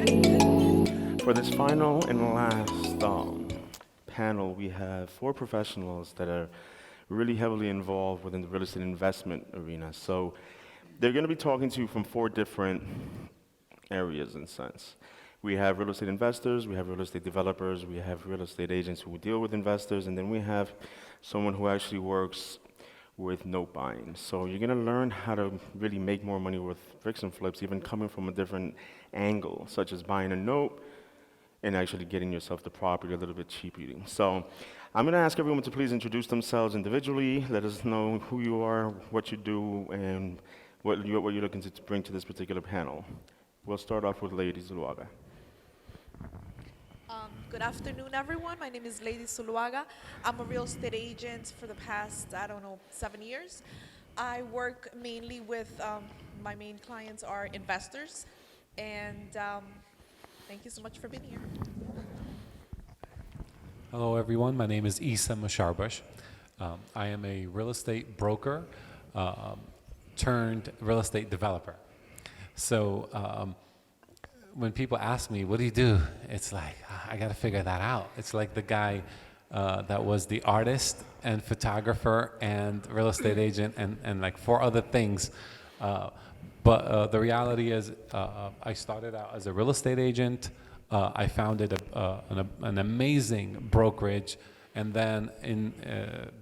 For this final and last panel, we have four professionals that are really heavily involved within the real estate investment arena. So they're going to be talking to you from four different areas in a sense. We have real estate investors, we have real estate developers, we have real estate agents who deal with investors, and then we have someone who actually works with note buying. So you're going to learn how to really make more money with fix and flips, even coming from a different angle, such as buying a note and actually getting yourself the property a little bit cheaper. So I'm going to ask everyone to please introduce themselves individually, let us know who you are, what you do, and what you're looking to bring to this particular panel. We'll start off with Leidy Zuluaga. Good afternoon, everyone. My name is Leidy Zuluaga. I'm a real estate agent for the past, 7 years. I work mainly with, my main clients are investors, and thank you so much for being here. Hello, everyone. My name is Issa Musharbash. I am a real estate broker turned real estate developer. So when people ask me, what do you do? It's like, I got to figure that out. It's like the guy that was the artist and photographer and real estate agent and like four other things. But the reality is I started out as a real estate agent. I founded an amazing brokerage, and then in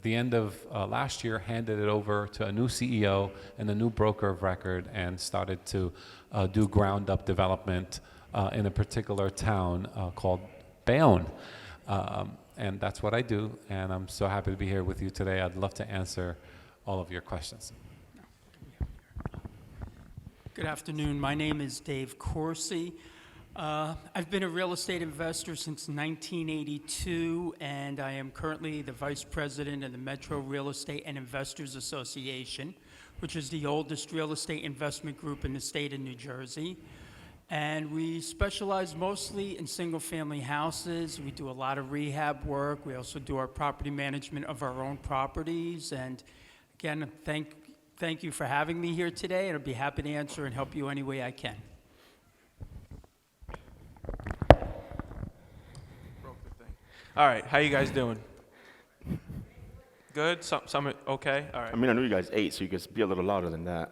the end of last year, handed it over to a new CEO and a new broker of record, and started to do ground-up development in a particular town called Bayonne. And that's what I do, and I'm so happy to be here with you today. I'd love to answer all of your questions. Good afternoon. My name is Dave Corsi. I've been a real estate investor since 1982, and I am currently the vice president of the Metro Real Estate and Investors Association, which is the oldest real estate investment group in the state of New Jersey. And we specialize mostly in single-family houses. We do a lot of rehab work. We also do our property management of our own properties. And again, thank you for having me here today, and I'll be happy to answer and help you any way I can. All right, how you guys doing? Good? Some okay? All right. I mean, I know you guys ate, so you could be a little louder than that.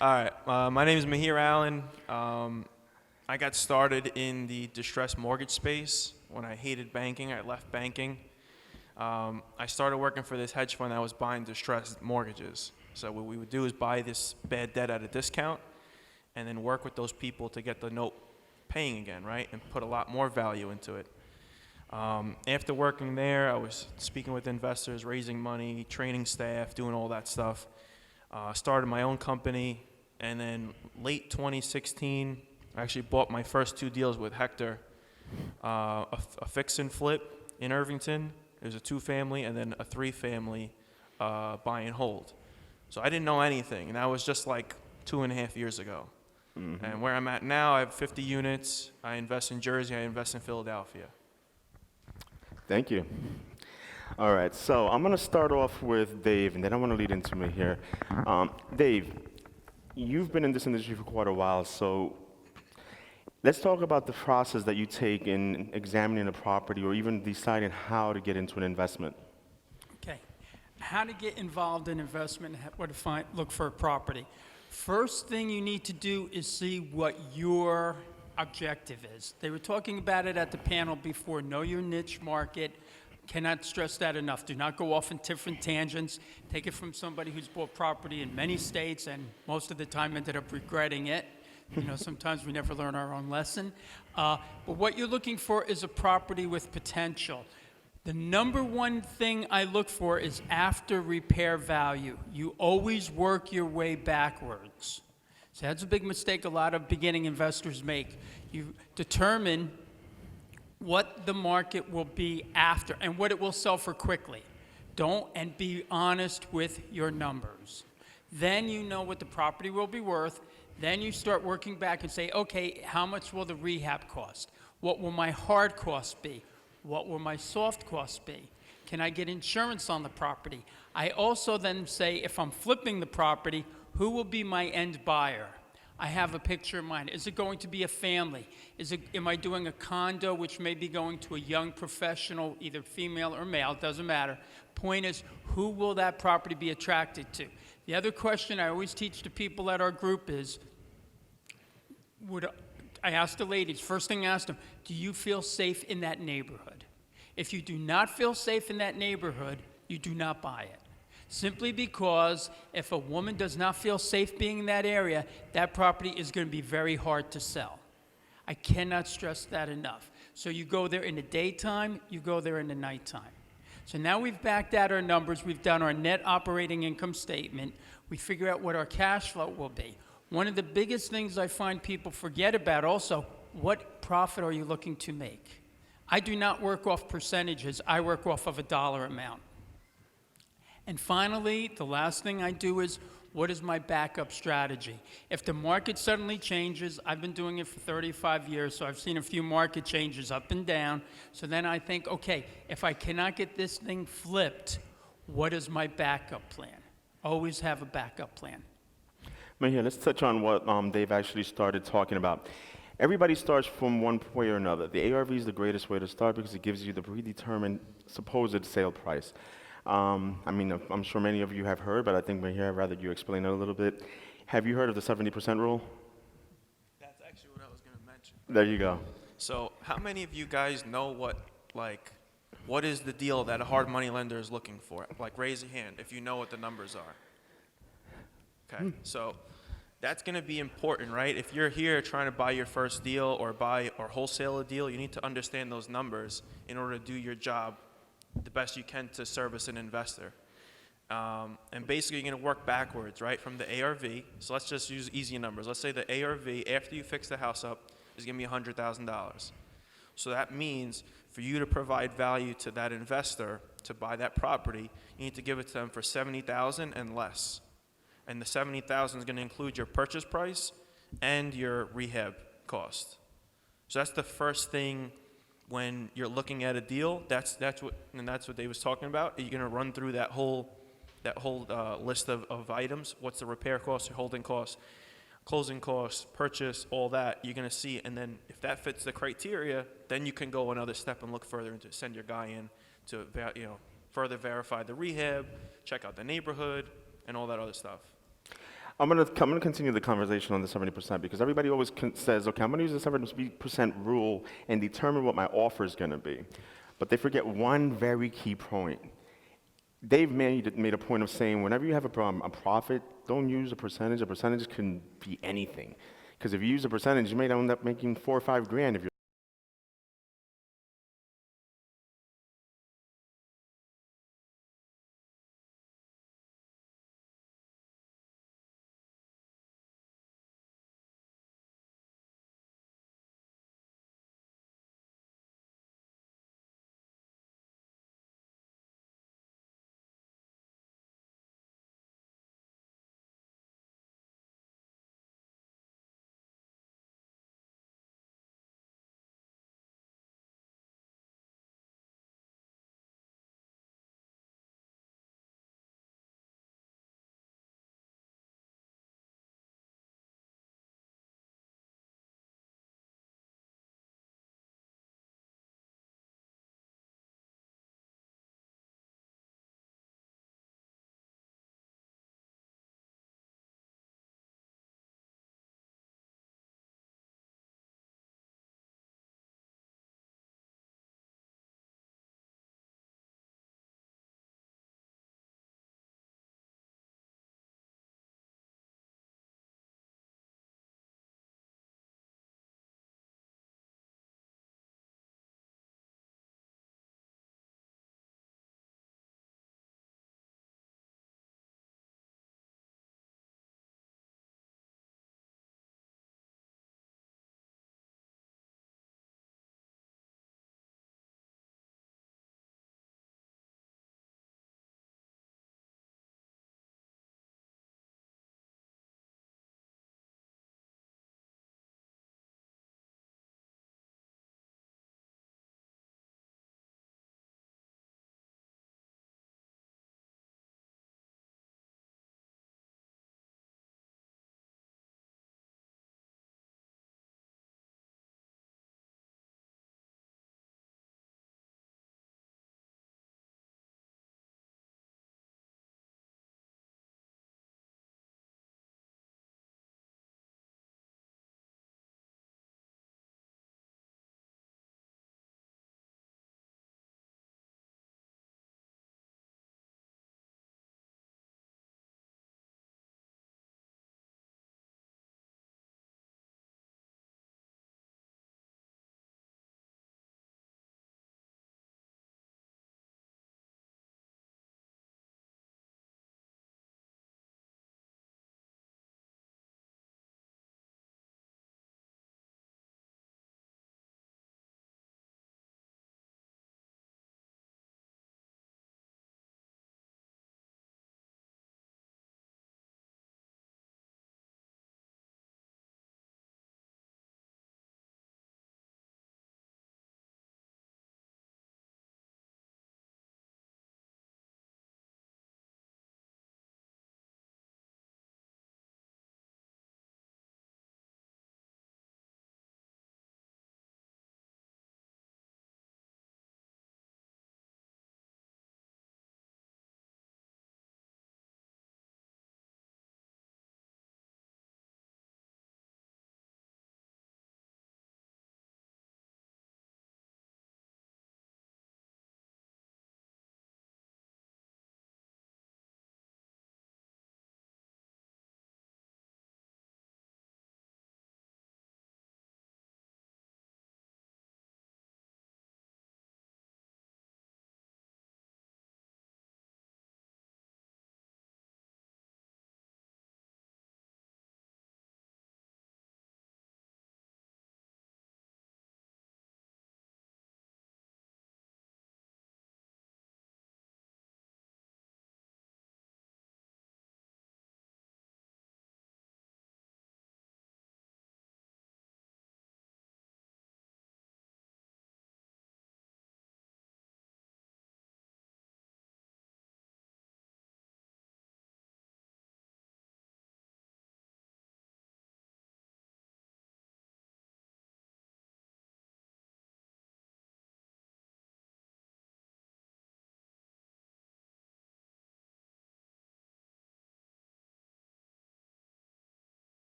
All right, my name is Mahir, Allan. I got started in the distressed mortgage space. When I hated banking, I left banking. I started working for this hedge fund that was buying distressed mortgages. So what we would do is buy this bad debt at a discount and then work with those people to get the note paying again, right, and put a lot more value into it. After working there, I was speaking with investors, raising money, training staff, doing all that stuff. Started my own company, and then late 2016, I actually bought my first two deals with Hector, a fix and flip in Irvington. There's a 2-family and then a 3-family buy and hold. So I didn't know anything, and that was just like 2.5 years ago. Mm-hmm. And where I'm at now, I have 50 units. I invest in Jersey. I invest in Philadelphia. Thank you. All right, so I'm going to start off with Dave, and then I want to lead into me here. Dave, you've been in this industry for quite a while, so let's talk about the process that you take in examining a property or even deciding how to get into an investment. Okay. How to get involved in investment, where to look for a property. First thing you need to do is see what your objective is. They were talking about it at the panel before. Know your niche market. Cannot stress that enough. Do not go off in different tangents. Take it from somebody who's bought property in many states and most of the time ended up regretting it. You know, sometimes we never learn our own lesson. But what you're looking for is a property with potential. The number one thing I look for is after repair value. You always work your way backwards. So that's a big mistake a lot of beginning investors make. You determine what the market will be after and what it will sell for quickly. And be honest with your numbers. Then you know what the property will be worth. Then you start working back and say, okay, how much will the rehab cost? What will my hard costs be? What will my soft costs be? Can I get insurance on the property? I also then say, if I'm flipping the property, who will be my end buyer? I have a picture in mind. Is it going to be a family? Am I doing a condo, which may be going to a young professional, either female or male, doesn't matter. Point is, who will that property be attracted to? The other question I always teach to people at our group is, I asked the ladies, first thing I asked them, do you feel safe in that neighborhood? If you do not feel safe in that neighborhood, you do not buy it. Simply because if a woman does not feel safe being in that area, that property is going to be very hard to sell. I cannot stress that enough. So you go there in the daytime, you go there in the nighttime. So now we've backed out our numbers, we've done our net operating income statement, we figure out what our cash flow will be. One of the biggest things I find people forget about also, what profit are you looking to make? I do not work off percentages, I work off of a dollar amount. And finally, the last thing I do is, what is my backup strategy? If the market suddenly changes, I've been doing it for 35 years, so I've seen a few market changes up and down. So then I think, okay, if I cannot get this thing flipped, what is my backup plan? Always have a backup plan. Mahir, let's touch on what Dave actually started talking about. Everybody starts from one way or another. The ARV is the greatest way to start because it gives you the predetermined supposed sale price. I mean, I'm sure many of you have heard, but I think, Mahir, I'd rather you explain it a little bit. Have you heard of the 70% rule? That's actually what I was going to mention. There you go. So how many of you guys know what is the deal that a hard money lender is looking for? Like, raise a hand if you know what the numbers are. Okay, so that's going to be important, right? If you're here trying to buy your first deal or wholesale a deal, you need to understand those numbers in order to do your job the best you can to service an investor. And basically, you're going to work backwards, right, from the ARV. So let's just use easy numbers. Let's say the ARV, after you fix the house up, is going to be $100,000. So that means for you to provide value to that investor to buy that property, you need to give it to them for $70,000 and less. And the $70,000 is going to include your purchase price and your rehab cost. So that's the first thing when you're looking at a deal. That's what Dave was talking about. You're going to run through that whole list of items. What's the repair cost, your holding costs, closing costs, purchase, all that. You're going to see, and then if that fits the criteria, then you can go another step and look further and to send your guy in to further verify the rehab, check out the neighborhood, and all that other stuff. I'm gonna continue the conversation on the 70% because everybody always says, okay, I'm gonna use the 70% rule and determine what my offer is gonna be. But they forget one very key point. Dave made a point of saying whenever you have a profit, don't use a percentage. A percentage can be anything. Because if you use a percentage, you may end up making $4 or $5 grand if you're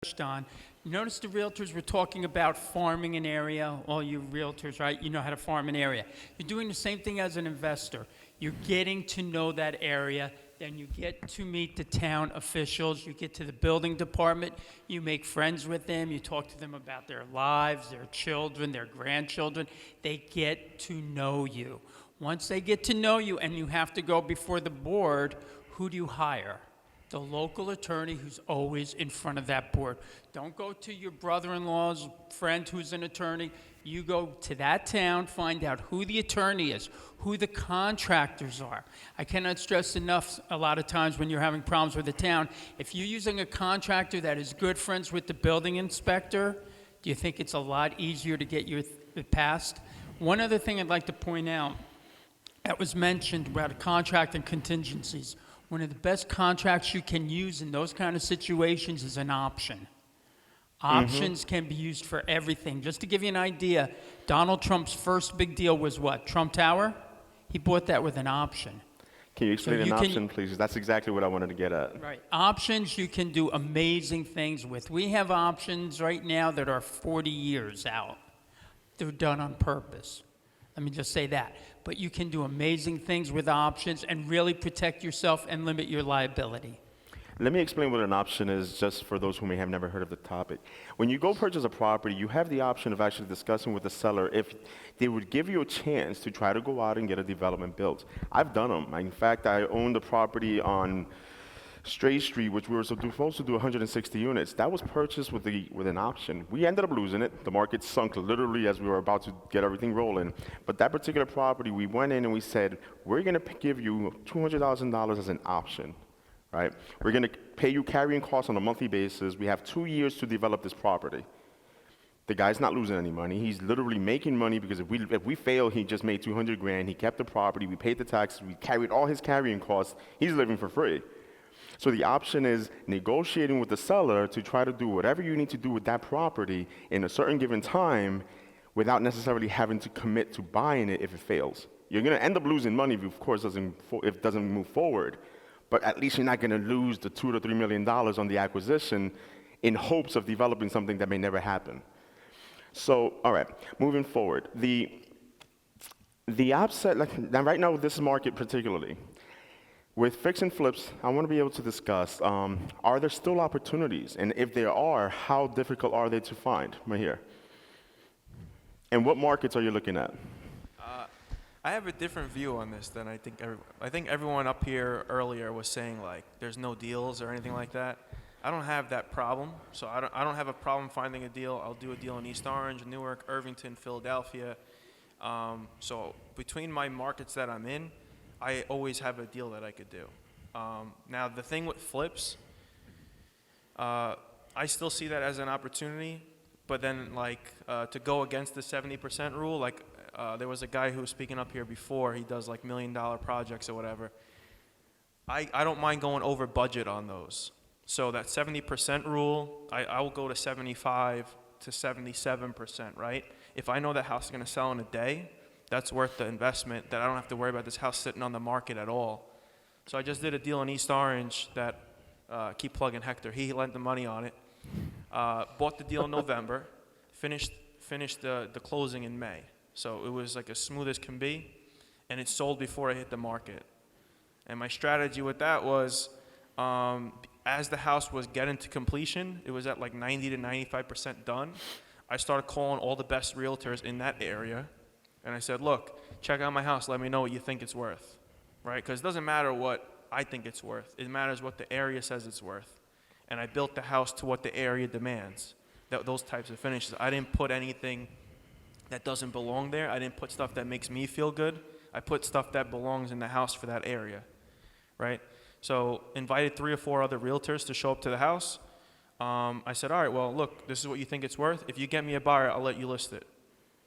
touched on. Notice the realtors were talking about farming an area. All you realtors, right? You know how to farm an area. You're doing the same thing as an investor. You're getting to know that area. Then you get to meet the town officials. You get to the building department. You make friends with them. You talk to them about their lives, their children, their grandchildren. They get to know you. Once they get to know you and you have to go before the board, who do you hire? The local attorney who's always in front of that board. Don't go to your brother-in-law's friend who's an attorney. You go to that town, find out who the attorney is, who the contractors are. I cannot stress enough a lot of times when you're having problems with the town, if you're using a contractor that is good friends with the building inspector, do you think it's a lot easier to get it passed? One other thing I'd like to point out that was mentioned about a contract and contingencies. One of the best contracts you can use in those kind of situations is an option. Options can be used for everything. Just to give you an idea, Donald Trump's first big deal was what? Trump Tower? He bought that with an option. Can you explain you an can- option, please? That's exactly what I wanted to get at. Right. Options you can do amazing things with. We have options right now that are 40 years out. They're done on purpose. Let me just say that. But you can do amazing things with options and really protect yourself and limit your liability. Let me explain what an option is, just for those who may have never heard of the topic. When you go purchase a property, you have the option of actually discussing with the seller if they would give you a chance to try to go out and get a development built. I've done them. In fact, I owned a property on Stray Street, which we were supposed to do 160 units. That was purchased with an option. We ended up losing it. The market sunk literally as we were about to get everything rolling. But that particular property, we went in and we said, we're going to give you $200,000 as an option. Right? We're going to pay you carrying costs on a monthly basis. We have 2 years to develop this property. The guy's not losing any money. He's literally making money because if we fail, he just made 200 grand. He kept the property. We paid the taxes. We carried all his carrying costs. He's living for free. So the option is negotiating with the seller to try to do whatever you need to do with that property in a certain given time without necessarily having to commit to buying it if it fails. You're going to end up losing money if, of course, if it doesn't move forward. But at least you're not going to lose the $2 to $3 million on the acquisition in hopes of developing something that may never happen. So, all right, moving forward. The offset, now right now with this market particularly, with fix and flips, I want to be able to discuss, are there still opportunities? And if there are, how difficult are they to find? Mahir. And what markets are you looking at? I have a different view on this than I think everyone up here earlier was saying, like, there's no deals or anything like that. I don't have that problem, so I don't have a problem finding a deal. I'll do a deal in East Orange, Newark, Irvington, Philadelphia. So between my markets that I'm in, I always have a deal that I could do. Now, the thing with flips, I still see that as an opportunity, but then, like, to go against the 70% rule, like, there was a guy who was speaking up here before. He does, like, $1 million projects or whatever. I don't mind going over budget on those. So that 70% rule, I will go to 75 to 77%, right? If I know that house is going to sell in a day, that's worth the investment, that I don't have to worry about this house sitting on the market at all. So I just did a deal in East Orange that, keep plugging Hector, he lent the money on it. Bought the deal in November, finished the closing in May. So it was like as smooth as can be, and it sold before I hit the market. And my strategy with that was, as the house was getting to completion, it was at like 90 to 95% done. I started calling all the best realtors in that area, and I said, look, check out my house, let me know what you think it's worth, right? Because it doesn't matter what I think it's worth. It matters what the area says it's worth. And I built the house to what the area demands, those types of finishes. I didn't put anything that doesn't belong there. I didn't put stuff that makes me feel good. I put stuff that belongs in the house for that area, right? So invited 3 or 4 other realtors to show up to the house. I said, all right, well, look, this is what you think it's worth. If you get me a buyer, I'll let you list it,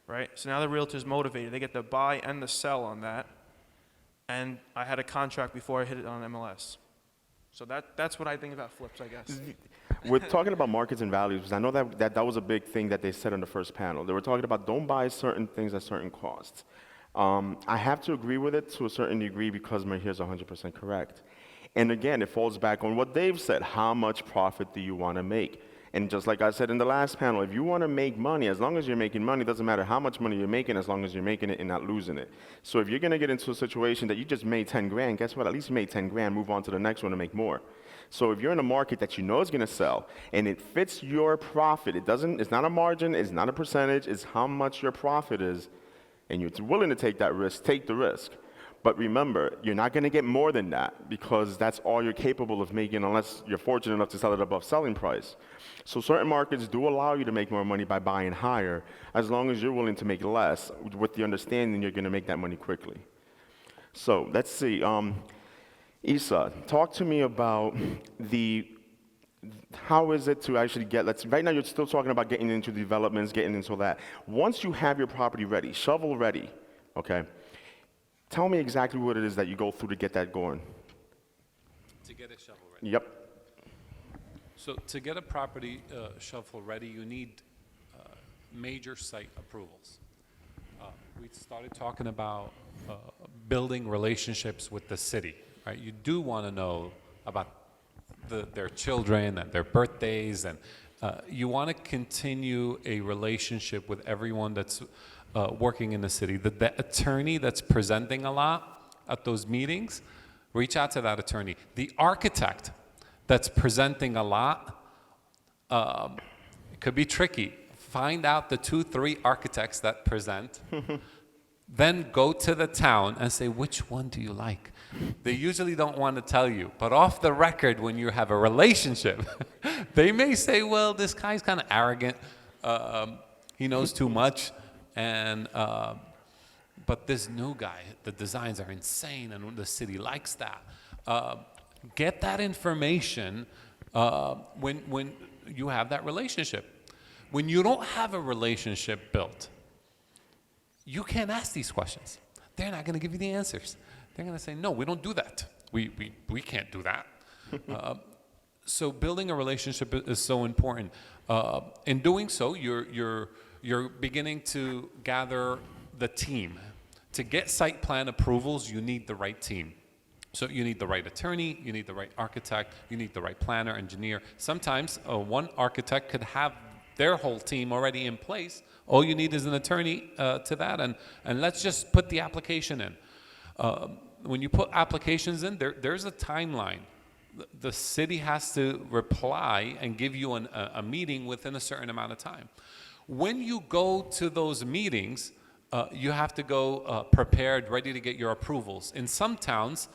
right? So now the realtor's motivated. They get the buy and the sell on that. And I had a contract before I hit it on MLS. So that's what I think about flips, I guess. We're talking about markets and values, because I know that was a big thing that they said on the first panel. They were talking about don't buy certain things at certain costs. I have to agree with it to a certain degree because Mahir's 100% correct. And again, it falls back on what Dave said. How much profit do you want to make? And just like I said in the last panel, if you want to make money, as long as you're making money, it doesn't matter how much money you're making, as long as you're making it and not losing it. So if you're going to get into a situation that you just made 10 grand, guess what? At least you made 10 grand, move on to the next one and make more. So if you're in a market that you know is going to sell and it fits your profit, it's not a margin, it's not a percentage, it's how much your profit is, and you're willing to take that risk, take the risk. But remember, you're not going to get more than that because that's all you're capable of making unless you're fortunate enough to sell it above selling price. So certain markets do allow you to make more money by buying higher as long as you're willing to make less with the understanding you're going to make that money quickly. So let's see. Issa, talk to me about how is it to actually right now you're still talking about getting into developments, getting into that. Once you have your property ready, shovel ready, okay? Tell me exactly what it is that you go through to get that going. To get it shovel ready. Yep. So to get a property shovel ready, you need major site approvals. We started talking about building relationships with the city, right? You do want to know about their children and their birthdays, and you want to continue a relationship with everyone that's working in the city. The attorney that's presenting a lot at those meetings, reach out to that attorney. The architect that's presenting a lot, it could be tricky. Find out the 2-3 architects that present, then go to the town and say, which one do you like? They usually don't want to tell you, but off the record, when you have a relationship, they may say, well, this guy's kind of arrogant, he knows too much, and but this new guy, the designs are insane, and the city likes that. Get that information when you have that relationship. When you don't have a relationship built, you can't ask these questions. They're not going to give you the answers. They're going to say, no, we don't do that. We can't do that. So building a relationship is so important. In doing so, you're beginning to gather the team. To get site plan approvals, you need the right team. So you need the right attorney, you need the right architect, you need the right planner, engineer. Sometimes one architect could have their whole team already in place. All you need is an attorney to that, and let's just put the application in. When you put applications in, there's a timeline. The city has to reply and give you a meeting within a certain amount of time. When you go to those meetings, you have to go prepared, ready to get your approvals. In some towns,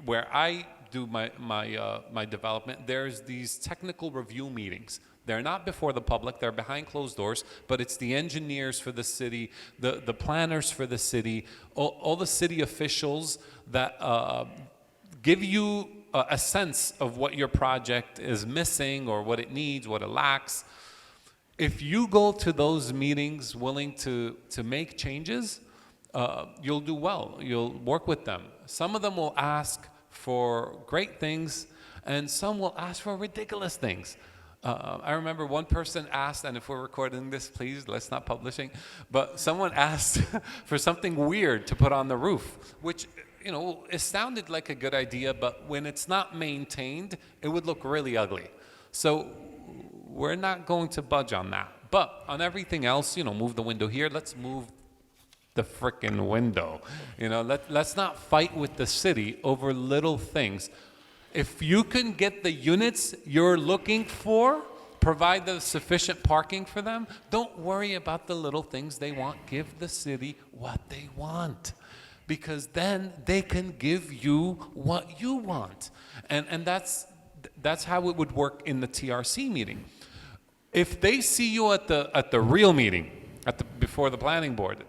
where I do my development, there's these technical review meetings. They're not before the public, they're behind closed doors, but it's the engineers for the city, the planners for the city, all the city officials that give you a sense of what your project is missing or what it needs, what it lacks. If you go to those meetings willing to make changes, you'll do well. You'll work with them. Some of them will ask for great things, and some will ask for ridiculous things. I remember one person asked, and if we're recording this, please, let's not publishing, but someone asked for something weird to put on the roof, which, you know, it sounded like a good idea, but when it's not maintained, it would look really ugly. So we're not going to budge on that. But on everything else, you know, move the window here, let's move the frickin' window. You know, let's not fight with the city over little things. If you can get the units you're looking for, provide the sufficient parking for them, don't worry about the little things they want. Give the city what they want, because then they can give you what you want. And that's how it would work in the TRC meeting. If they see you at the real meeting, before the planning board,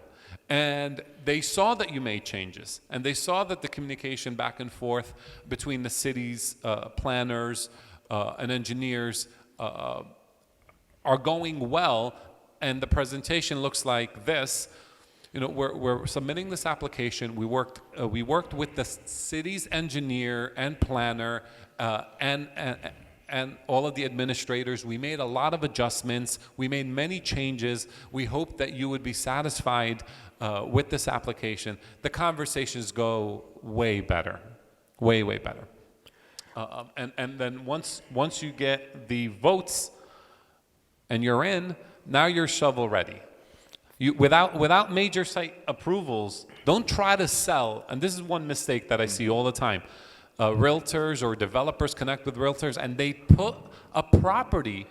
and they saw that you made changes, and they saw that the communication back and forth between the city's planners and engineers are going well, and the presentation looks like this. You know, we're submitting this application. We worked with the city's engineer and planner and all of the administrators. We made a lot of adjustments. We made many changes. We hope that you would be satisfied with this application. The conversations go way better, way better. And then once you get the votes and you're in, now you're shovel ready. Without major site approvals, don't try to sell. And this is one mistake that I see all the time. Realtors or developers connect with realtors, and they put a property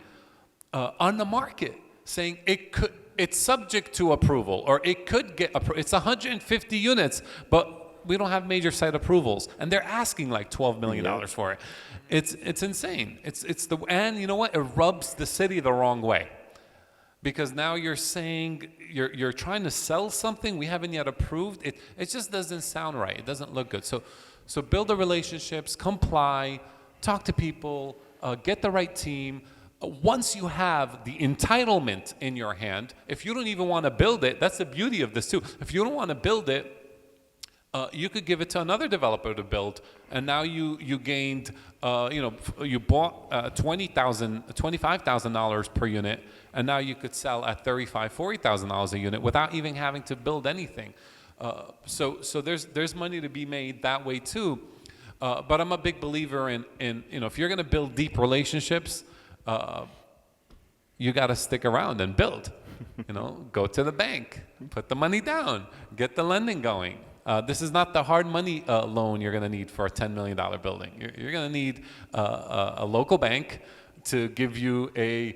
on the market, saying it's subject to approval, or it could get it's 150 units, but we don't have major site approvals, and they're asking like $12 million for it. It's insane. And you know what? It rubs the city the wrong way, because now you're saying you're trying to sell something we haven't yet approved. It just doesn't sound right. It doesn't look good. So build the relationships, comply, talk to people, get the right team. Once you have the entitlement in your hand, if you don't even want to build it, that's the beauty of this too. If you don't want to build it, you could give it to another developer to build, and now you gained, you bought $25,000 per unit, and now you could sell at $35,000, $40,000 a unit without even having to build anything. So there's money to be made that way too. But I'm a big believer in if you're going to build deep relationships, you got to stick around and build. Go to the bank, put the money down, get the lending going. This is not the hard money loan you're going to need for a $10 million building. You're going to need a local bank to give you a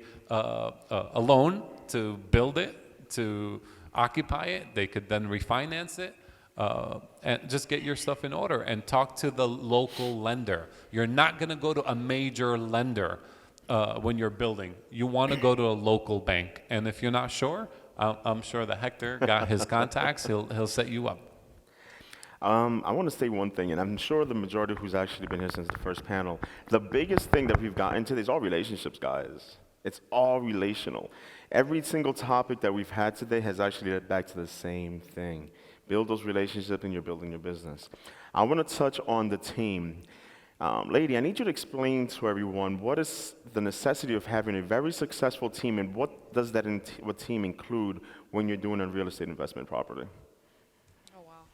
loan to build it, to occupy it. They could then refinance it, and just get your stuff in order and talk to the local lender. You're not going to go to a major lender when you're building. You want to go to a local bank, and if you're not sure, I'm sure that Hector got his contacts. He'll set you up. I want to say one thing, and I'm sure the majority who's actually been here since the first panel, the biggest thing that we've gotten to is all relationships, guys. It's all relational. Every single topic that we've had today has actually led back to the same thing. Build those relationships and you're building your business. I want to touch on the team. Leidy, I need you to explain to everyone what is the necessity of having a very successful team, and what does that what team include when you're doing a real estate investment property? Oh, wow.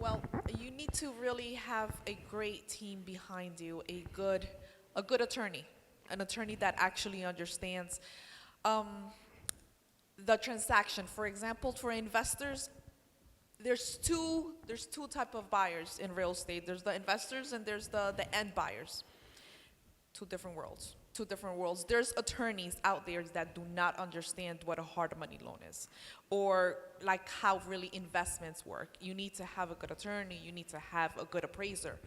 Well, you need to really have a great team behind you, a good attorney, an attorney that actually understands the transaction. For example, for investors, there's two type of buyers in real estate. There's the investors and there's the end buyers. Two different worlds. There's attorneys out there that do not understand what a hard money loan is, or like how really investments work. You need to have a good attorney. You need to have a good appraiser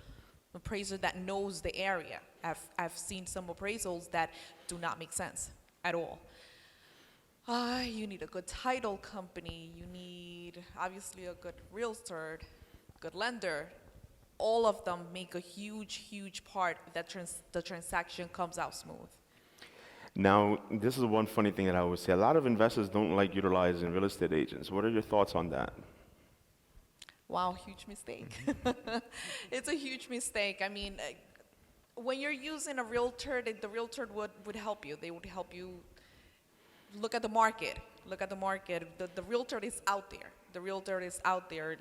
that knows the area. I've seen some appraisals that do not make sense at all. You need a good title company. You need, obviously, a good realtor, good lender. All of them make a huge part that the transaction comes out smooth. Now, this is one funny thing that I always say. A lot of investors don't like utilizing real estate agents. What are your thoughts on that? Wow, huge mistake. It's a huge mistake. I mean, when you're using a realtor, the realtor would help you. They would help you look at the market. The realtor is out there. The realtor is out there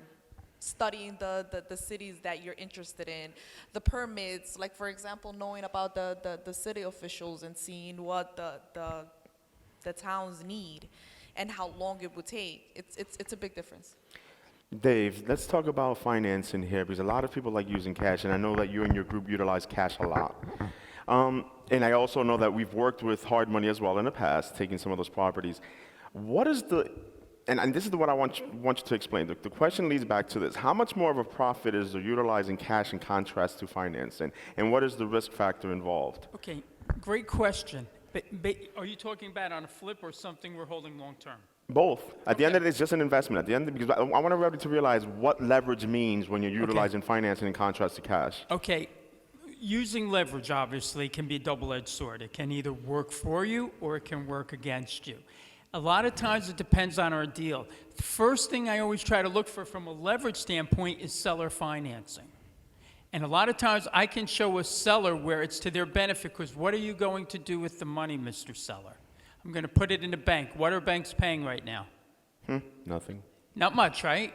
studying the cities that you're interested in, the permits, like, for example, knowing about the city officials and seeing what the towns need and how long it would take. It's a big difference. Dave, let's talk about financing here, because a lot of people like using cash, and I know that you and your group utilize cash a lot. And I also know that we've worked with hard money as well in the past, taking some of those properties. What is and this is what I want you to explain. The question leads back to this. How much more of a profit is there utilizing cash in contrast to financing? And what is the risk factor involved? Okay, great question. But are you talking about on a flip or something we're holding long term? Both. At the end of the day, it's just an investment. At the end, because I want everybody to realize what leverage means when you're utilizing financing in contrast to cash. Okay. Using leverage, obviously, can be a double-edged sword. It can either work for you or it can work against you. A lot of times it depends on our deal. The first thing I always try to look for from a leverage standpoint is seller financing. And a lot of times I can show a seller where it's to their benefit, because what are you going to do with the money, Mr. Seller? I'm going to put it in the bank. What are banks paying right now? Nothing. Not much, right?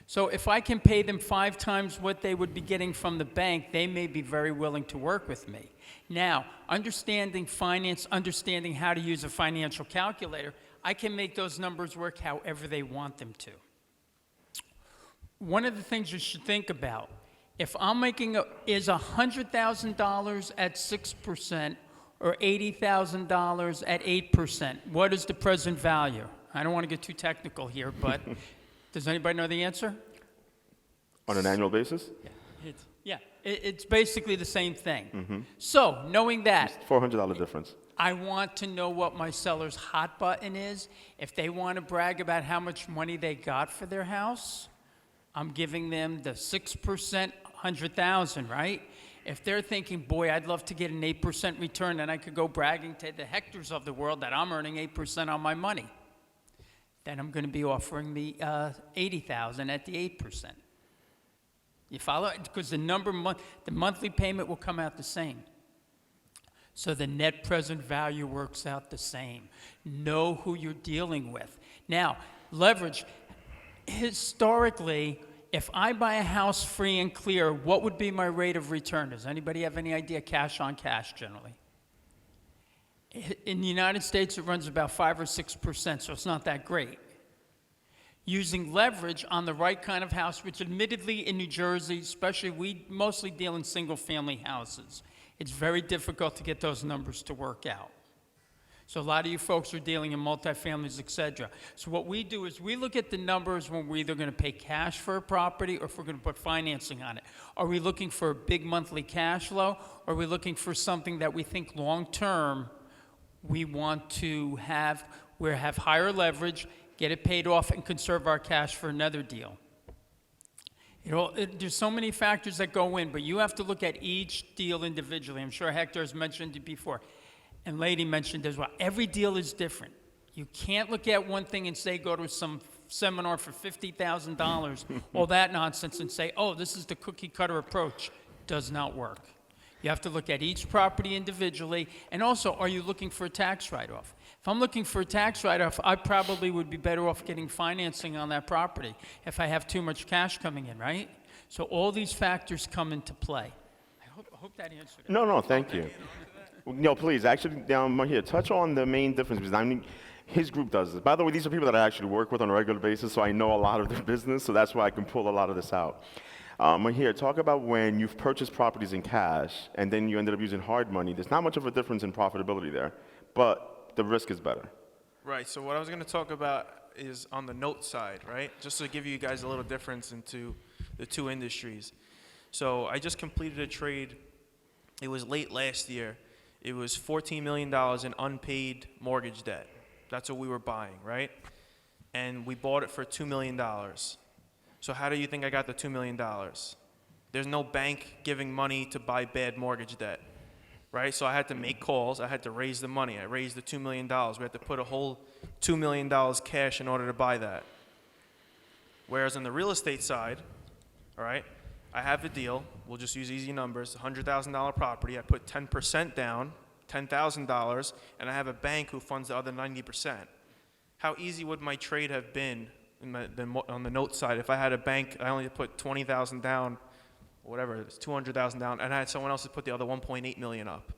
So if I can pay them 5 times what they would be getting from the bank, they may be very willing to work with me. Now, understanding finance, understanding how to use a financial calculator, I can make those numbers work however they want them to. One of the things you should think about, if I'm making is $100,000 at 6% or $80,000 at 8%, what is the present value? I don't want to get too technical here, but does anybody know the answer? On an annual basis? It's basically the same thing. So, knowing that, $400 difference. I want to know what my seller's hot button is. If they want to brag about how much money they got for their house, I'm giving them the 6%, 100,000, right? If they're thinking, boy, I'd love to get an 8% return, and I could go bragging to the Hectors of the world that I'm earning 8% on my money, then I'm going to be offering the 80,000 at the 8%. You follow? Because the monthly payment will come out the same. So the net present value works out the same. Know who you're dealing with. Now, leverage. Historically, if I buy a house free and clear, what would be my rate of return? Does anybody have any idea? Cash on cash, generally. In the United States, it runs about 5 or 6%, so it's not that great. Using leverage on the right kind of house, which admittedly in New Jersey, especially, we mostly deal in single-family houses. It's very difficult to get those numbers to work out. So a lot of you folks are dealing in multifamilies, et cetera. So what we do is we look at the numbers when we're either going to pay cash for a property or if we're going to put financing on it. Are we looking for a big monthly cash flow, or are we looking for something that we think long-term we want to have, have higher leverage, get it paid off, and conserve our cash for another deal? There's so many factors that go in, but you have to look at each deal individually. I'm sure Hector has mentioned it before, and Leidy mentioned as well. Every deal is different. You can't look at one thing and say, go to some seminar for $50,000, all that nonsense, and say, oh, this is the cookie-cutter approach. Does not work. You have to look at each property individually, and also, are you looking for a tax write-off? If I'm looking for a tax write-off, I probably would be better off getting financing on that property if I have too much cash coming in, right? So all these factors come into play. I hope that answered it. No, thank you. No, please, actually, Mahir, touch on the main difference, because I mean, his group does this. By the way, these are people that I actually work with on a regular basis, so I know a lot of their business, so that's why I can pull a lot of this out. Mahir, talk about when you've purchased properties in cash and then you ended up using hard money. There's not much of a difference in profitability there, but the risk is better. Right, so what I was going to talk about is on the note side, right? Just to give you guys a little difference into the two industries. So I just completed a trade. It was late last year. It was $14 million in unpaid mortgage debt. That's what we were buying, right? And we bought it for $2 million. So how do you think I got the $2 million? There's no bank giving money to buy bad mortgage debt, right? So I had to make calls. I had to raise the money. I raised the $2 million. We had to put a whole $2 million cash in order to buy that. Whereas on the real estate side, all right, I have the deal. We'll just use easy numbers. $100,000 property. I put 10% down, $10,000, and I have a bank who funds the other 90%. How easy would my trade have been on the note side if I had a bank, I only put 20,000 down, or whatever, it's 200,000 down, and I had someone else to put the other 1.8 million up?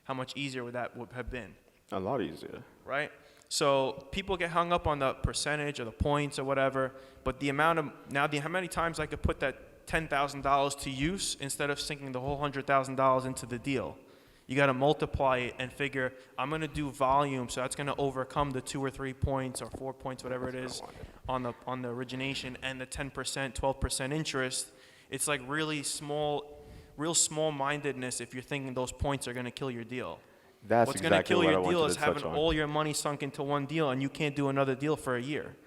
How much easier would that have been? A lot easier. Right? So people get hung up on the percentage or the points or whatever, but the amount of, how many times I could put that $10,000 to use instead of sinking the whole $100,000 into the deal? You got to multiply it and figure, I'm going to do volume, so that's going to overcome the 2 or 3 points or 4 points, whatever it is, on the origination, and the 10%, 12% interest. It's like real small-mindedness if you're thinking those points are going to kill your deal. That's What's exactly going to what I kill your deal wanted is to touch having on. all your money sunk into one deal, and you can't do another deal for a year.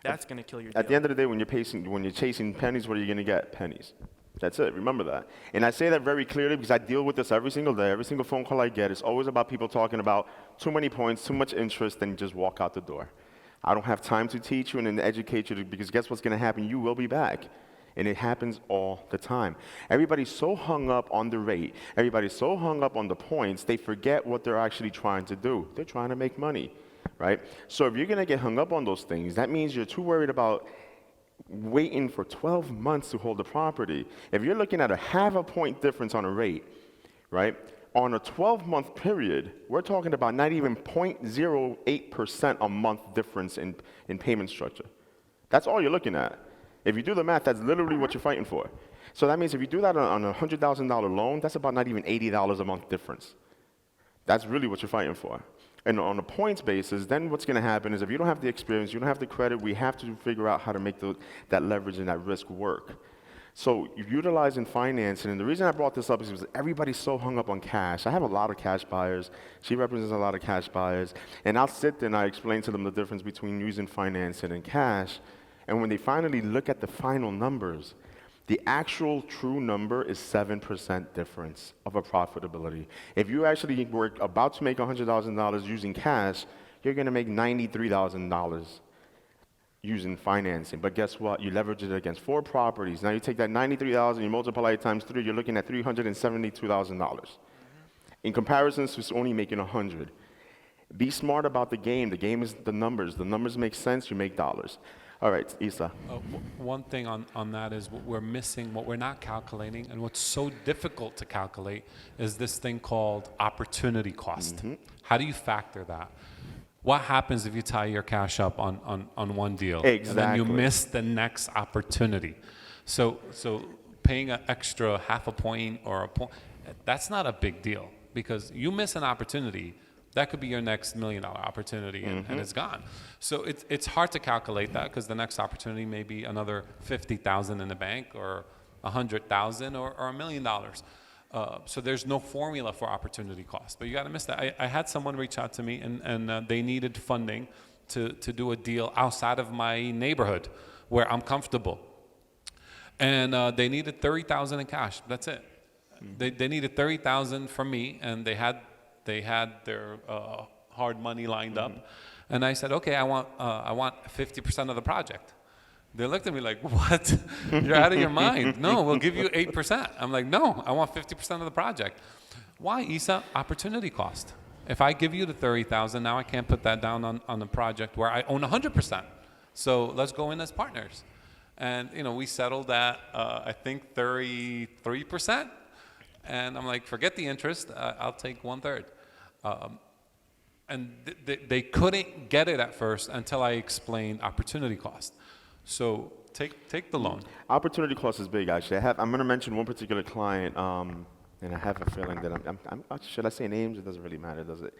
That's going to kill your deal. At the end of the day, when you're chasing pennies, what are you going to get? Pennies. That's it. Remember that. And I say that very clearly because I deal with this every single day. Every single phone call I get is always about people talking about too many points, too much interest, and just walk out the door. I don't have time to teach you and then educate you because guess what's going to happen? You will be back. And it happens all the time. Everybody's so hung up on the rate. Everybody's so hung up on the points, they forget what they're actually trying to do. They're trying to make money, right? So if you're going to get hung up on those things, that means you're too worried about waiting for 12 months to hold the property. If you're looking at a half a point difference on a rate, right? On a 12-month period, we're talking about not even 0.08% a month difference in payment structure. That's all you're looking at. If you do the math, that's literally what you're fighting for. So that means if you do that on a $100,000 loan, that's about not even $80 a month difference. That's really what you're fighting for. And on a points basis, then what's going to happen is if you don't have the experience, you don't have the credit, we have to figure out how to make that leverage and that risk work. So utilizing financing, and the reason I brought this up is because everybody's so hung up on cash. I have a lot of cash buyers. She represents a lot of cash buyers. And I'll sit there and I explain to them the difference between using financing and cash. And when they finally look at the final numbers, the actual true number is 7% difference of a profitability. If you actually were about to make $100,000 using cash, you're going to make $93,000 using financing. But guess what? You leverage it against 4 properties. Now you take that $93,000, you multiply it times 3, you're looking at $372,000. In comparison to only making $100. Be smart about the game. The game is the numbers. The numbers make sense, you make dollars. All right, Issa. One thing on that is what we're missing, what we're not calculating, and what's so difficult to calculate is this thing called opportunity cost. How do you factor that? What happens if you tie your cash up on one deal? Exactly. And then you miss the next opportunity. So paying an extra half a point or a point, that's not a big deal because you miss an opportunity. That could be your next $1 million opportunity, and it's gone. So it's hard to calculate that because the next opportunity may be another $50,000 in the bank, or $100,000, or $1 million. So there's no formula for opportunity cost. But you got to miss that. I had someone reach out to me, and they needed funding to do a deal outside of my neighborhood where I'm comfortable, and they needed $30,000 in cash. That's it. They needed $30,000 from me, and they had their hard money lined up, and I said, okay, I want 50% of the project. They looked at me like, what? You're out of your mind. No, we'll give you 8%. I'm like, no, I want 50% of the project. Why, Issa? Opportunity cost. If I give you the $30,000, now I can't put that down on the project where I own 100%. So let's go in as partners. And we settled at I think 33%. And I'm like, forget the interest. I'll take 1/3. And they couldn't get it at first until I explained opportunity cost. So take the loan. Opportunity cost is big, actually. I'm going to mention one particular client, and I have a feeling that should I say names? It doesn't really matter, does it?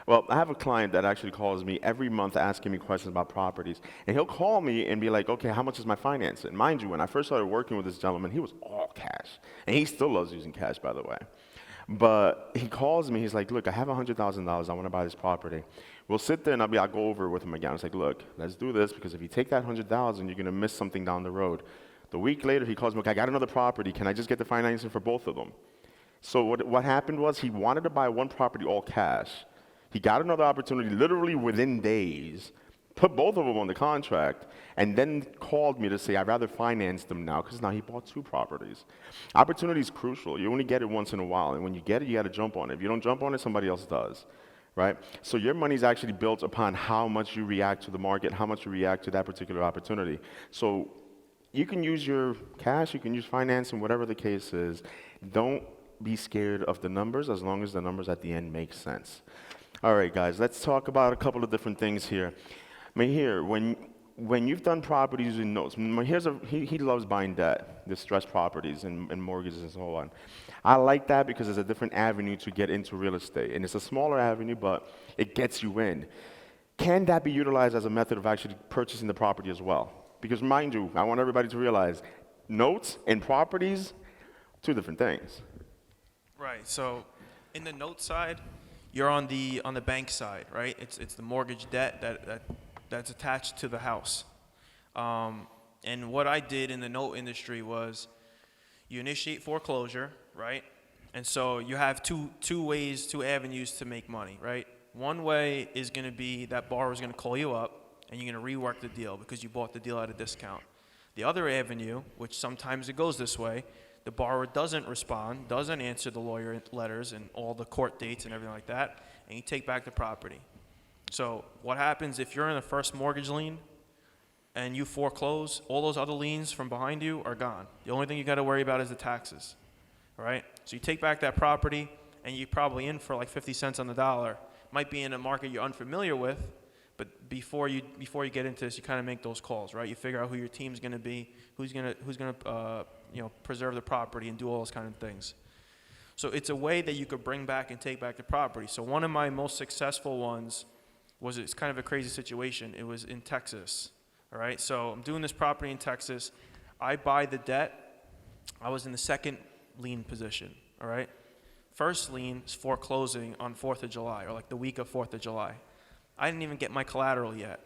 Well, I have a client that actually calls me every month asking me questions about properties. And he'll call me and be like, okay, how much is my financing? Mind you, when I first started working with this gentleman, he was all cash. And he still loves using cash, by the way. But he calls me, he's like, look, I have $100,000, I want to buy this property. We'll sit there and I'll go over it with him again. It's like, look, let's do this, because if you take that $100,000, you're going to miss something down the road. The week later, he calls me, look, I got another property. Can I just get the financing for both of them? So what happened was he wanted to buy one property all cash. He got another opportunity literally within days, put both of them on the contract, and then called me to say, I'd rather finance them now, because now he bought 2 properties. Opportunity is crucial. You only get it once in a while, and when you get it, you got to jump on it. If you don't jump on it, somebody else does, right? So your money is actually built upon how much you react to the market, how much you react to that particular opportunity. So you can use your cash, you can use financing, whatever the case is. Don't be scared of the numbers, as long as the numbers at the end make sense. All right, guys, let's talk about a couple of different things here. Mahir, when you've done properties using notes, he loves buying debt, distressed properties and mortgages and so on. I like that because it's a different avenue to get into real estate. And it's a smaller avenue, but it gets you in. Can that be utilized as a method of actually purchasing the property as well? Because mind you, I want everybody to realize, notes and properties, 2 different things. Right. So in the note side, you're on the bank side, right? It's the mortgage debt that's attached to the house. And what I did in the note industry was you initiate foreclosure, right? And so you have two avenues to make money, right? One way is going to be that borrower's going to call you up and you're going to rework the deal because you bought the deal at a discount. The other avenue, which sometimes it goes this way, the borrower doesn't respond, doesn't answer the lawyer letters and all the court dates and everything like that, and you take back the property. So what happens if you're in the first mortgage lien and you foreclose, all those other liens from behind you are gone. The only thing you got to worry about is the taxes, all right? So you take back that property, and you're probably in for like 50 cents on the dollar. Might be in a market you're unfamiliar with, but before you get into this, you kind of make those calls, right? You figure out who your team's going to be, who's going to preserve the property and do all those kind of things. So it's a way that you could bring back and take back the property. So one of my most successful ones it's kind of a crazy situation. It was in Texas, all right? So I'm doing this property in Texas. I buy the debt. I was in the second lien position, all right? First lien is foreclosing on 4th of July, or like the week of 4th of July. I didn't even get my collateral yet,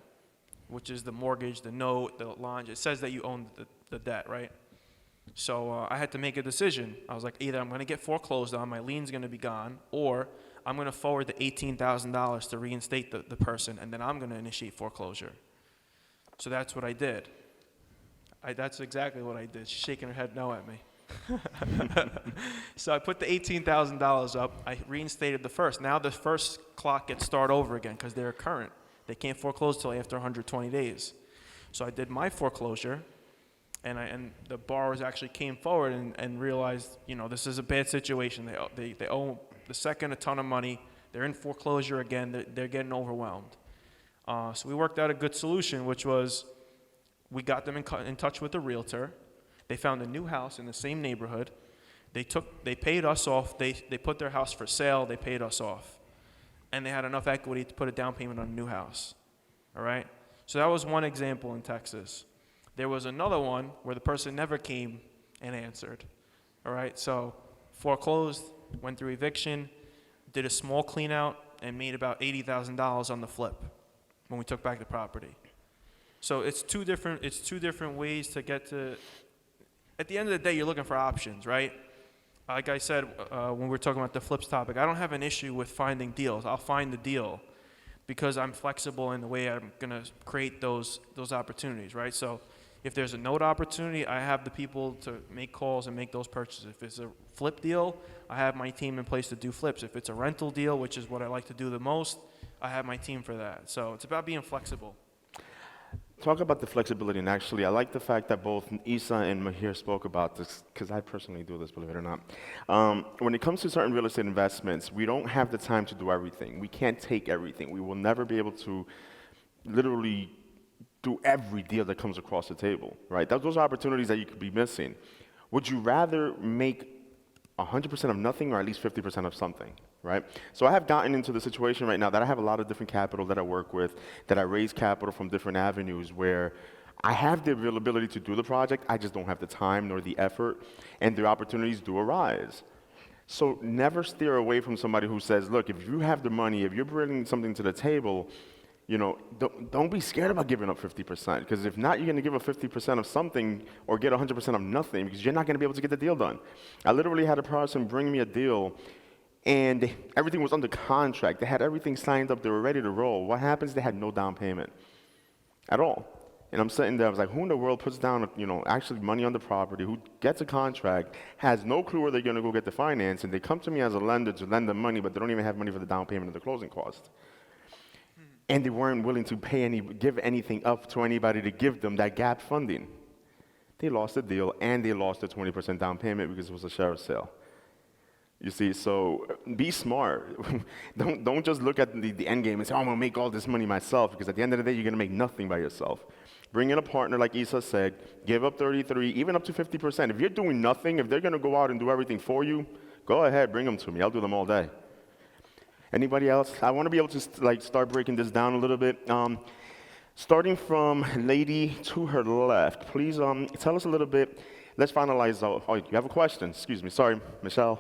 which is the mortgage, the note, the line. It says that you own the debt, right? So I had to make a decision. I was like, either I'm going to get foreclosed on, my lien's going to be gone, or I'm going to forward the $18,000 to reinstate the person, and then I'm going to initiate foreclosure. So that's what I did. That's exactly what I did. She's shaking her head no at me. So I put the $18,000 up. I reinstated the first. Now the first clock gets started over again because they're current. They can't foreclose till after 120 days. So I did my foreclosure, and the borrowers actually came forward and realized, this is a bad situation. They owe the second a ton of money. They're in foreclosure again. They're getting overwhelmed. So we worked out a good solution, which was we got them in touch with a realtor. They found a new house in the same neighborhood. They paid us off. They put their house for sale. They paid us off. And they had enough equity to put a down payment on a new house. All right? So that was one example in Texas. There was another one where the person never came and answered. All right? So foreclosed, went through eviction, did a small clean out, and made about $80,000 on the flip when we took back the property. So it's two different ways to get to. At the end of the day, you're looking for options, right? Like I said when we were talking about the flips topic, I don't have an issue with finding deals. I'll find the deal because I'm flexible in the way I'm going to create those opportunities, right? So if there's a note opportunity, I have the people to make calls and make those purchases. If it's a flip deal, I have my team in place to do flips. If it's a rental deal, which is what I like to do the most, I have my team for that. So it's about being flexible. Talk about the flexibility, and actually, I like the fact that both Issa and Mahir spoke about this, because I personally do this, believe it or not. When it comes to certain real estate investments, we don't have the time to do everything. We can't take everything. We will never be able to literally do every deal that comes across the table, right? Those are opportunities that you could be missing. Would you rather make 100% of nothing or at least 50% of something, right? So I have gotten into the situation right now that I have a lot of different capital that I work with, that I raise capital from different avenues where I have the availability to do the project, I just don't have the time nor the effort, and the opportunities do arise. So never steer away from somebody who says, look, if you have the money, if you're bringing something to the table, don't be scared about giving up 50%, because if not, you're going to give up 50% of something or get 100% of nothing because you're not going to be able to get the deal done. I literally had a person bring me a deal, and everything was under contract. They had everything signed up. They were ready to roll. What happens? They had no down payment at all. And I'm sitting there. I was like, who in the world puts down, actually money on the property, who gets a contract, has no clue where they're going to go get the finance, and they come to me as a lender to lend them money, but they don't even have money for the down payment of the closing cost. And they weren't willing to give anything up to anybody to give them that gap funding. They lost the deal, and they lost the 20% down payment because it was a sheriff's sale. You see, so be smart. Don't just look at the end game and say, I'm going to make all this money myself, because at the end of the day, you're going to make nothing by yourself. Bring in a partner, like Issa said, give up 33, even up to 50%. If you're doing nothing, if they're going to go out and do everything for you, go ahead, bring them to me. I'll do them all day. Anybody else? I want to be able to start breaking this down a little bit. Starting from Leidy to her left, please tell us a little bit. Let's finalize. Oh, you have a question? Excuse me. Sorry, Michelle.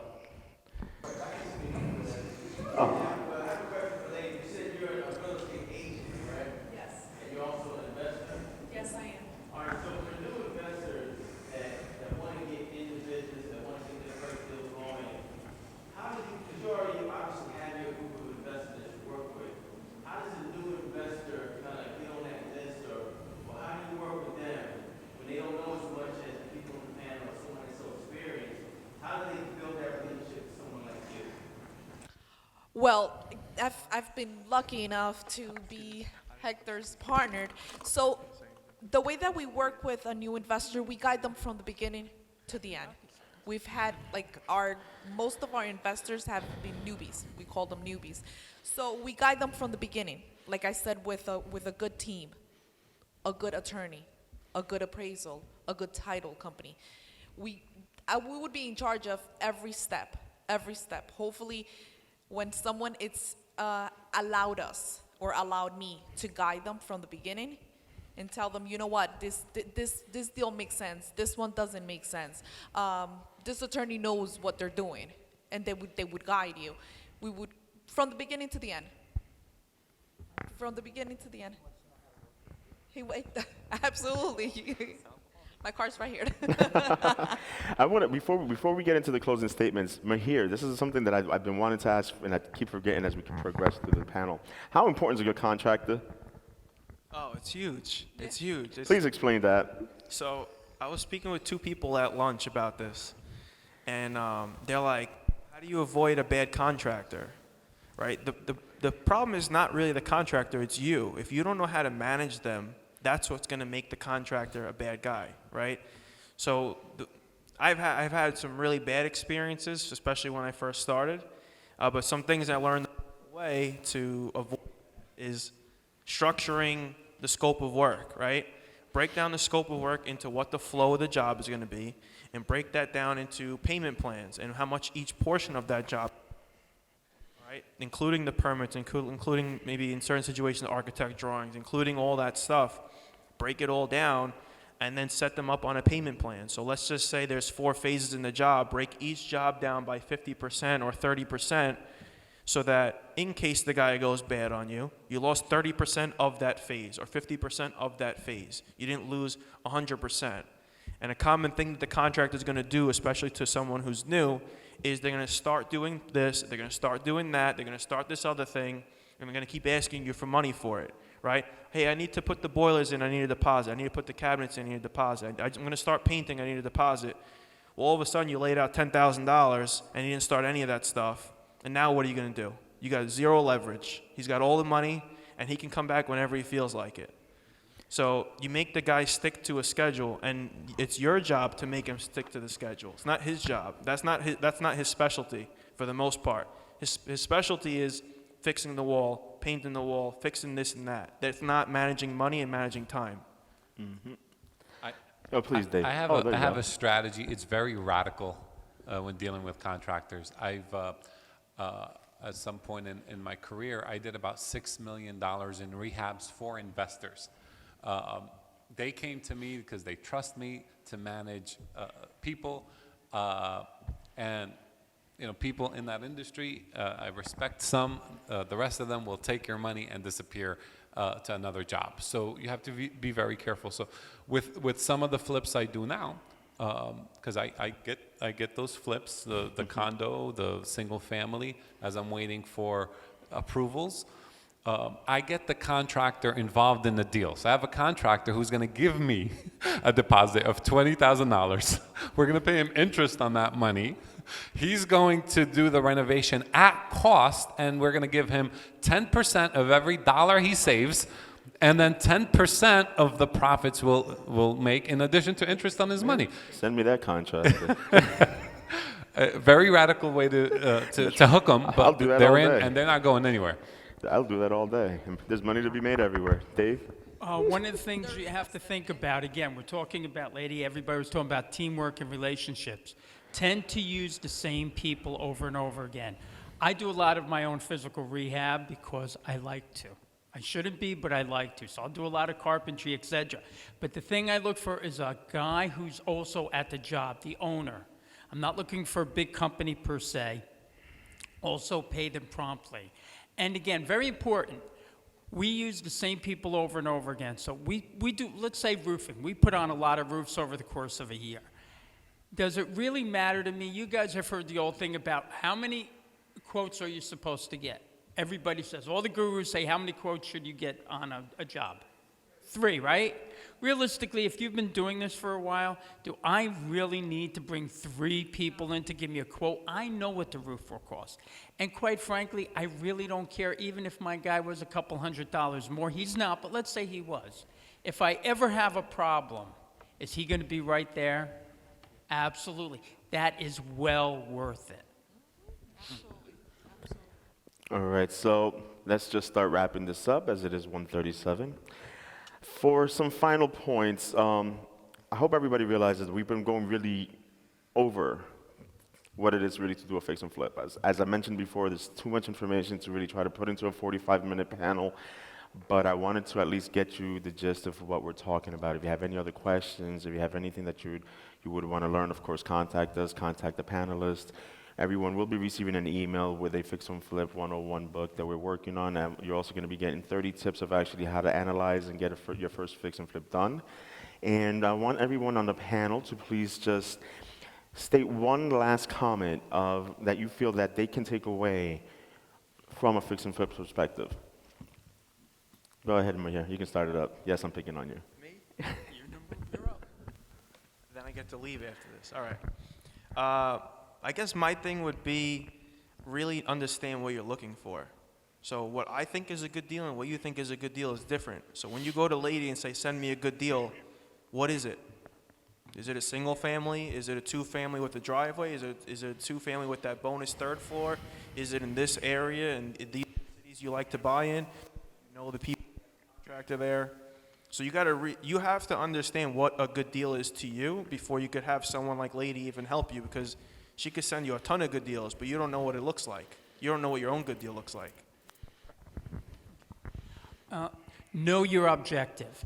Oh. Well, I've been lucky enough to be Hector's partner. So the way that we work with a new investor, we guide them from the beginning to the end. We've had most of our investors have been newbies. We call them newbies. So we guide them from the beginning, like I said, with a good team, a good attorney, a good appraisal, a good title company. We would be in charge of every step. Hopefully, when someone allowed us or allowed me to guide them from the beginning and tell them, you know what, this deal makes sense. This one doesn't make sense. This attorney knows what they're doing, and they would guide you. We would, from the beginning to the end. From the beginning to the end. Hey, wait, absolutely. My card's right here. I want to, before we get into the closing statements, Mahir, this is something that I've been wanting to ask, and I keep forgetting as we progress through the panel. How important is a good contractor? Oh, it's huge. It's huge. Please explain that. So I was speaking with two people at lunch about this, and they're like, how do you avoid a bad contractor, right? The problem is not really the contractor, it's you. If you don't know how to manage them, that's what's going to make the contractor a bad guy, right? So I've had some really bad experiences, especially when I first started, but some things I learned the way to avoid is structuring the scope of work, right? Break down the scope of work into what the flow of the job is going to be, and break that down into payment plans and how much each portion of that job, right? Including the permits, including maybe in certain situations architect drawings, including all that stuff. Break it all down and then set them up on a payment plan. So let's just say there's 4 phases in the job. Break each job down by 50% or 30%, so that in case the guy goes bad on you, you lost 30% of that phase or 50% of that phase. You didn't lose 100%. And a common thing that the contractor is going to do, especially to someone who's new, is they're going to start doing this, they're going to start doing that, they're going to start this other thing, and they're going to keep asking you for money for it, right? Hey, I need to put the boilers in, I need a deposit. I need to put the cabinets in, I need a deposit. I'm going to start painting, I need a deposit. Well, all of a sudden, you laid out $10,000, and you didn't start any of that stuff. And now what are you going to do? You got 0 leverage. He's got all the money, and he can come back whenever he feels like it. So you make the guy stick to a schedule, and it's your job to make him stick to the schedule. It's not his job. That's not his specialty for the most part. His specialty is fixing the wall, painting the wall, fixing this and that. That's not managing money and managing time. Mm-hmm. Oh, please, Dave. I have a strategy. It's very radical when dealing with contractors. I've at some point in my career, I did about $6 million in rehabs for investors. They came to me because they trust me to manage people, and people in that industry. I respect some. The rest of them will take your money and disappear to another job. So you have to be very careful. So with some of the flips I do now, because I get those flips, the condo, the single family, as I'm waiting for approvals. I get the contractor involved in the deal. So I have a contractor who's going to give me a deposit of $20,000. We're going to pay him interest on that money. He's going to do the renovation at cost, and we're going to give him 10% of every dollar he saves, and then 10% of the profits we'll make in addition to interest on his money. Send me that contract. A very radical way to hook them, I'll but do that they're all in day. and they're not going anywhere. I'll do that all day. There's money to be made everywhere. Dave? One of the things you have to think about, again, we're talking about, Leidy, everybody was talking about teamwork and relationships. Tend to use the same people over and over again. I do a lot of my own physical rehab because I like to. I shouldn't be, but I like to. So I'll do a lot of carpentry, etc. But the thing I look for is a guy who's also at the job, the owner. I'm not looking for a big company per se. Also pay them promptly. And again, very important, we use the same people over and over again. So we do, let's say roofing. We put on a lot of roofs over the course of a year. Does it really matter to me? You guys have heard the old thing about how many quotes are you supposed to get? Everybody says, all the gurus say, how many quotes should you get on a job? 3, right? Realistically, if you've been doing this for a while, do I really need to bring 3 people in to give me a quote? I know what the roof will cost. And quite frankly, I really don't care, even if my guy was a couple $100 more. He's not, but let's say he was. If I ever have a problem, is he going to be right there? Absolutely. That is well worth it. All right, so let's just start wrapping this up as it is 1:37. For some final points, I hope everybody realizes we've been going really over what it is really to do a fix and flip. As I mentioned before, there's too much information to really try to put into a 45-minute panel, but I wanted to at least get you the gist of what we're talking about. If you have any other questions, if you have anything that you would want to learn, of course, contact us, contact the panelists. Everyone will be receiving an email with a Fix and Flip 101 book that we're working on, and you're also going to be getting 30 tips of actually how to analyze and get your first fix and flip done. And I want everyone on the panel to please just state one last comment that you feel that they can take away from a fix and flip perspective. Go ahead, Mahir. You can start it up. Yes, I'm picking on you. Me? You're up. Then I get to leave after this. All right. I guess my thing would be really understand what you're looking for. So what I think is a good deal and what you think is a good deal is different. So when you go to Leidy and say, send me a good deal, what is it? Is it a single family? Is it a two-family with a driveway? Is it a two-family with that bonus third floor? Is it in this area and in these cities you like to buy in? You know the people, contractor there. So you have to understand what a good deal is to you before you could have someone like Leidy even help you, because she could send you a ton of good deals, but you don't know what it looks like. You don't know what your own good deal looks like. Know your objective.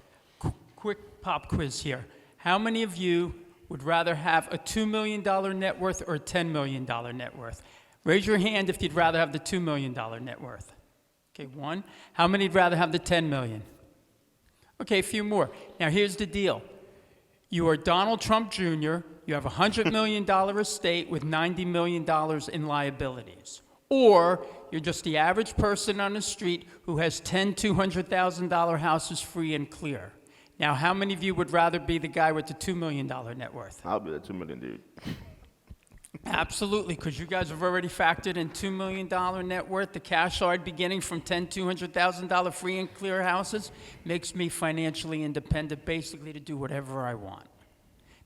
Quick pop quiz here. How many of you would rather have a $2 million net worth or a $10 million net worth? Raise your hand if you'd rather have the $2 million net worth. Okay, one. How many would rather have the $10 million? Okay, a few more. Now here's the deal. You are Donald Trump Jr., you have a $100 million estate with $90 million in liabilities. Or you're just the average person on the street who has 10 $200,000 houses free and clear. Now, how many of you would rather be the guy with the $2 million net worth? I'll be the $2 million dude. Absolutely, because you guys have already factored in $2 million net worth. The cash hard beginning from 10 $200,000 free and clear houses makes me financially independent, basically to do whatever I want.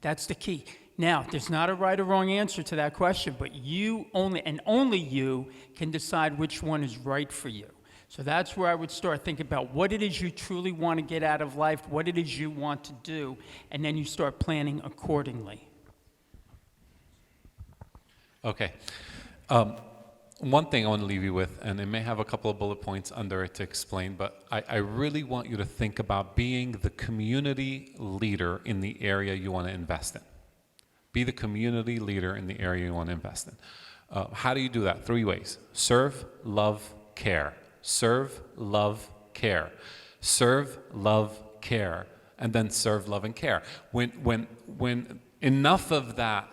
That's the key. Now, there's not a right or wrong answer to that question, but you only, and only you, can decide which one is right for you. So that's where I would start thinking about what it is you truly want to get out of life, what it is you want to do, and then you start planning accordingly. Okay. One thing I want to leave you with, and it may have a couple of bullet points under it to explain, but I really want you to think about being the community leader in the area you want to invest in. Be the community leader in the area you want to invest in. How do you do that? 3 ways. Serve, love, care. Serve, love, care. Serve, love, care. And then serve, love, and care. When enough of that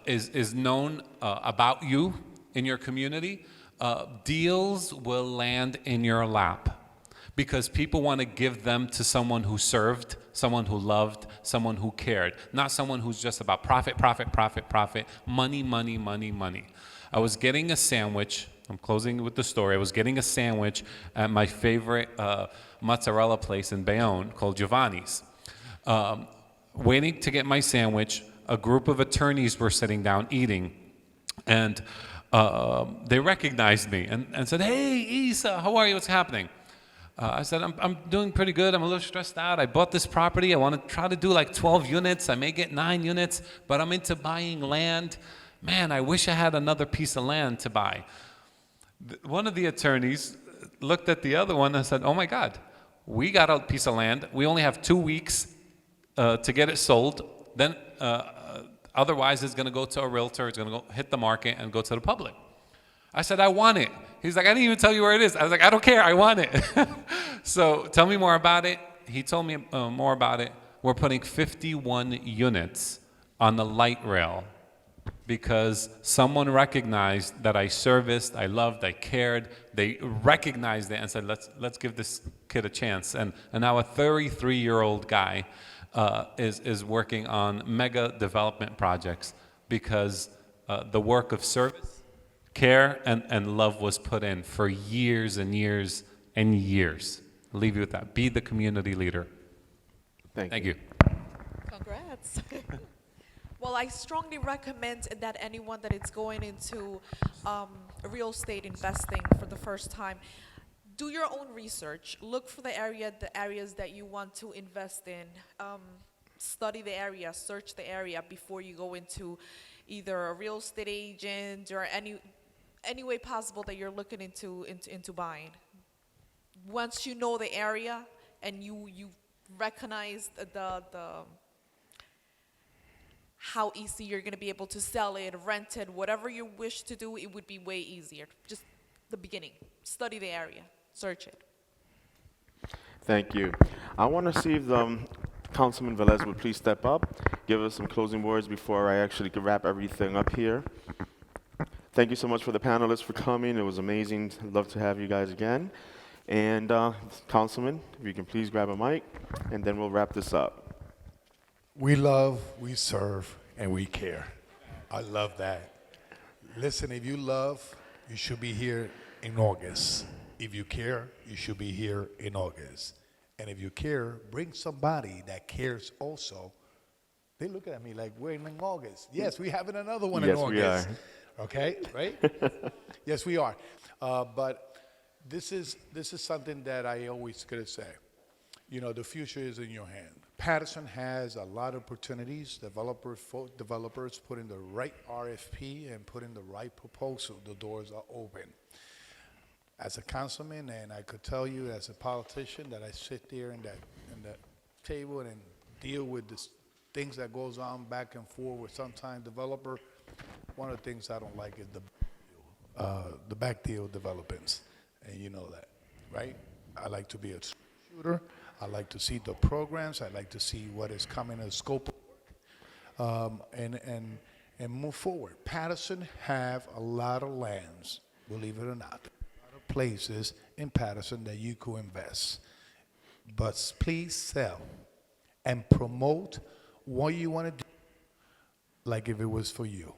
is known about you in your community, deals will land in your lap. Because people want to give them to someone who served, someone who loved, someone who cared. Not someone who's just about profit, profit, profit, profit, money, money, money, money. I was getting a sandwich. I'm closing with the story. I was getting a sandwich at my favorite mozzarella place in Bayonne called Giovanni's. Waiting to get my sandwich, a group of attorneys were sitting down eating. And they recognized me and said, "Hey, Issa, how are you? What's happening?" I said, I'm doing pretty good. I'm a little stressed out. I bought this property. I want to try to do like 12 units. I may get 9 units, but I'm into buying land. Man, I wish I had another piece of land to buy. One of the attorneys looked at the other one and said, "Oh my God, we got a piece of land. We only have 2 weeks to get it sold. Then otherwise it's going to go to a realtor. It's going to go hit the market and go to the public." I said, "I want it." He's like, "I didn't even tell you where it is." I was like, "I don't care. I want it." So tell me more about it. He told me more about it. We're putting 51 units on the light rail because someone recognized that I serviced, I loved, I cared. They recognized it and said, let's give this kid a chance. And now a 33-year-old guy is working on mega development projects because the work of service, care, and love was put in for years and years and years. I'll leave you with that. Be the community leader. Thank you. Congrats. Well, I strongly recommend that anyone that is going into real estate investing for the first time, do your own research. Look for the areas that you want to invest in. Study the area, search the area before you go into either a real estate agent or any way possible that you're looking into buying. Once you know the area and you recognize the how easy you're going to be able to sell it, rent it, whatever you wish to do, it would be way easier. Just the beginning. Study the area. Search it. Thank you. I want to see if Councilman Velez would please step up, give us some closing words before I actually could wrap everything up here. Thank you so much for the panelists for coming. It was amazing. I'd love to have you guys again. And Councilman, if you can please grab a mic, and then we'll wrap this up. We love, we serve, and we care. I love that. Listen, if you love, you should be here in August. If you care, you should be here in August. And if you care, bring somebody that cares also. They look at me like, we're in August. Yes, we having another one in August. Yes, we are. Okay, right? Yes, we are. But this is something that I always gonna say. You know, the future is in your hand. Patterson has a lot of opportunities. Developers put in the right RFP and put in the right proposal. The doors are open. As a councilman, and I could tell you as a politician that I sit there in that table and deal with the things that goes on back and forth with sometimes developer. One of the things I don't like is the back deal developments, and you know that, right? I like to be a shooter. I like to see the programs. I like to see what is coming in scope of work, and move forward. Patterson have a lot of lands, believe it or not, a lot of places in Patterson that you could invest. But please sell and promote what you want to do, like if it was for you,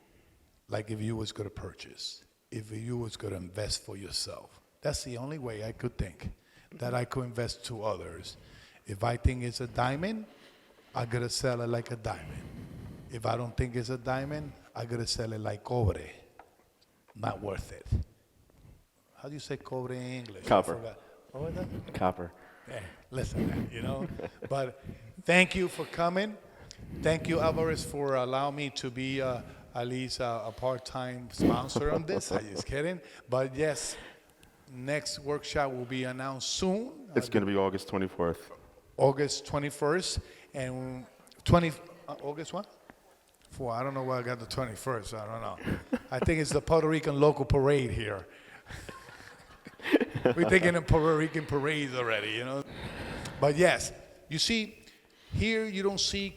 like if you was going to purchase, if you was going to invest for yourself. That's the only way I could think that I could invest to others. If I think it's a diamond, I gotta sell it like a diamond. If I don't think it's a diamond, I gotta sell it like cobre. Not worth it. How do you say cobre in English? Copper. I forgot. What was that? Copper. Yeah, listen, you know. But thank you for coming. Thank you, Alvarez, for allowing me to be at least a part-time sponsor on this. I'm just kidding. But yes, next workshop will be announced soon. It's going to be August 24th. August 21st and August what? I don't know why I got the 21st. I don't know. I think it's the Puerto Rican local parade here. We're thinking of Puerto Rican parades already, you know. But yes, you see, here you don't see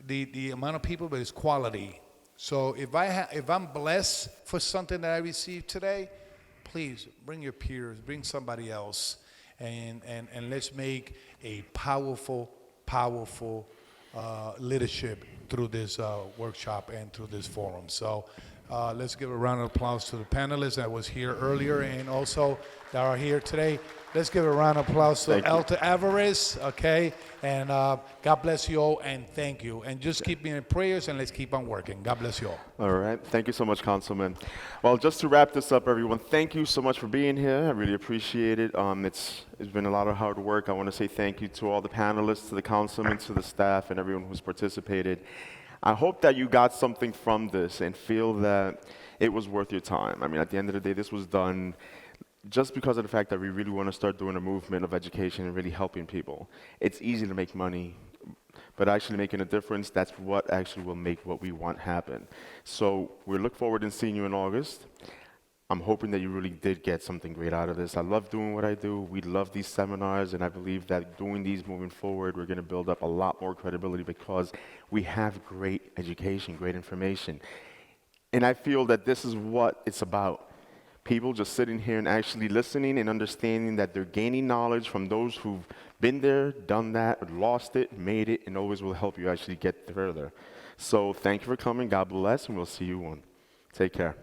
the amount of people, but it's quality. So if I'm blessed for something that I received today, please bring your peers, bring somebody else, and let's make a powerful leadership through this workshop and through this forum. So let's give a round of applause to the panelists that was here earlier and also that are here today. Let's give a round of applause to Alta Alvarez, okay? And God bless you all, and thank you. And just keep me in prayers, and let's keep on working. God bless you all. All right. Thank you so much, Councilman. Well, just to wrap this up, everyone, thank you so much for being here. I really appreciate it. It's been a lot of hard work. I want to say thank you to all the panelists, to the councilmen, to the staff, and everyone who's participated. I hope that you got something from this and feel that it was worth your time. I mean, at the end of the day, this was done just because of the fact that we really want to start doing a movement of education and really helping people. It's easy to make money, but actually making a difference, that's what actually will make what we want happen. So we look forward to seeing you in August. I'm hoping that you really did get something great out of this. I love doing what I do. We love these seminars, and I believe that doing these moving forward, we're going to build up a lot more credibility because we have great education, great information. And I feel that this is what it's about. People just sitting here and actually listening and understanding that they're gaining knowledge from those who've been there, done that, lost it, made it, and always will help you actually get further. So thank you for coming. God bless, and we'll see you on. Take care.